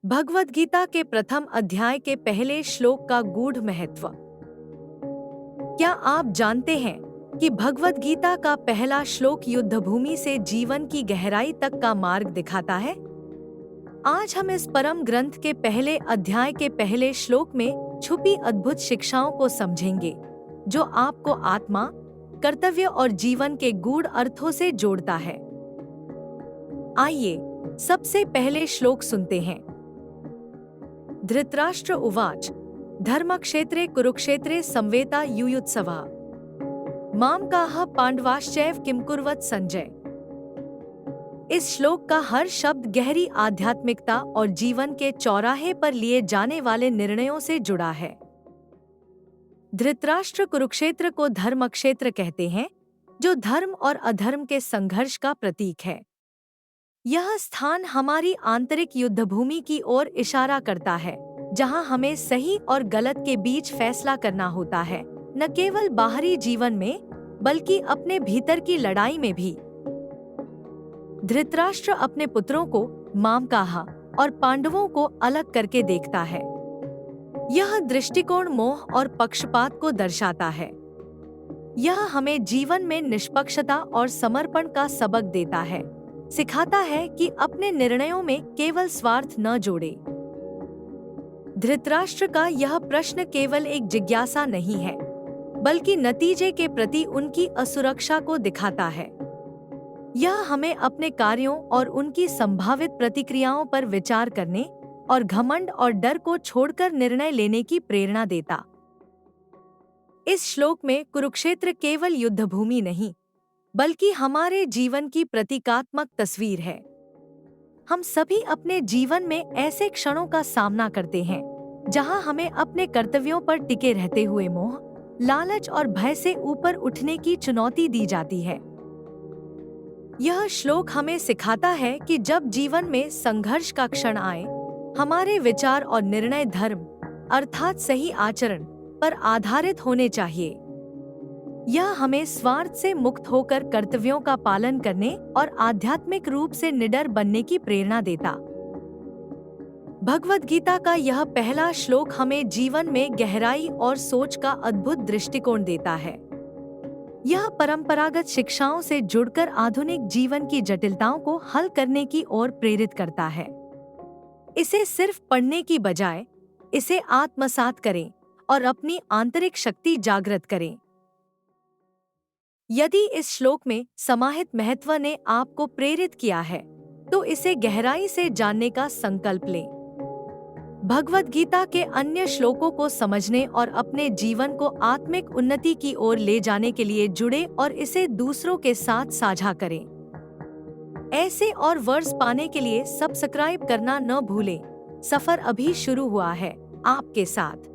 भगवद गीता के प्रथम अध्याय के पहले श्लोक का गूढ़ महत्व। क्या आप जानते हैं कि भगवद गीता का पहला श्लोक युद्धभूमि से जीवन की गहराई तक का मार्ग दिखाता है? आज हम इस परम ग्रंथ के पहले अध्याय के पहले श्लोक में छुपी अद्भुत शिक्षाओं को समझेंगे, जो आपको आत्मा, कर्तव्य और जीवन के गूढ़ अर्थों से जोड़ता है। आइए सबसे पहले श्लोक सुनते हैं। धृतराष्ट्र उवाच धर्मक्षेत्रे कुरुक्षेत्रे संवेता युयुत्सवः माम काह पांडवाश्चैव किम कुर्वत संजय। इस श्लोक का हर शब्द गहरी आध्यात्मिकता और जीवन के चौराहे पर लिए जाने वाले निर्णयों से जुड़ा है। धृतराष्ट्र कुरुक्षेत्र को धर्मक्षेत्र कहते हैं, जो धर्म और अधर्म के संघर्ष का प्रतीक है। यह स्थान हमारी आंतरिक युद्धभूमि की ओर इशारा करता है, जहां हमें सही और गलत के बीच फैसला करना होता है, न केवल बाहरी जीवन में बल्कि अपने भीतर की लड़ाई में भी। धृतराष्ट्र अपने पुत्रों को मामकाहा और पांडवों को अलग करके देखता है। यह दृष्टिकोण मोह और पक्षपात को दर्शाता है। यह हमें जीवन में निष्पक्षता और समर्पण का सबक देता है, सिखाता है कि अपने निर्णयों में केवल स्वार्थ न जोड़े। धृतराष्ट्र का यह प्रश्न केवल एक जिज्ञासा नहीं है, बल्कि नतीजे के प्रति उनकी असुरक्षा को दिखाता है। यह हमें अपने कार्यों और उनकी संभावित प्रतिक्रियाओं पर विचार करने और घमंड और डर को छोड़कर निर्णय लेने की प्रेरणा देता। इस श्लोक में कुरुक्षेत्र केवल युद्धभूमि नहीं, बल्कि हमारे जीवन की प्रतीकात्मक तस्वीर है। हम सभी अपने जीवन में ऐसे क्षणों का सामना करते हैं, जहां हमें अपने कर्तव्यों पर टिके रहते हुए मोह, लालच और भय से ऊपर उठने की चुनौती दी जाती है। यह श्लोक हमें सिखाता है कि जब जीवन में संघर्ष का क्षण आए, हमारे विचार और निर्णय धर्म अर्थात सही आचरण पर आधारित होने चाहिए। यह हमें स्वार्थ से मुक्त होकर कर्तव्यों का पालन करने और आध्यात्मिक रूप से निडर बनने की प्रेरणा देता। भगवद गीता का यह पहला श्लोक हमें जीवन में गहराई और सोच का अद्भुत दृष्टिकोण देता है। यह परंपरागत शिक्षाओं से जुड़कर आधुनिक जीवन की जटिलताओं को हल करने की ओर प्रेरित करता है। इसे सिर्फ पढ़ने की बजाय इसे आत्मसात करें और अपनी आंतरिक शक्ति जागृत करें। यदि इस श्लोक में समाहित महत्व ने आपको प्रेरित किया है, तो इसे गहराई से जानने का संकल्प लें। भगवद गीता के अन्य श्लोकों को समझने और अपने जीवन को आत्मिक उन्नति की ओर ले जाने के लिए जुड़े और इसे दूसरों के साथ साझा करें। ऐसे और वर्ड्स पाने के लिए सब्सक्राइब करना न भूलें। सफर अभी शुरू हुआ है आपके साथ।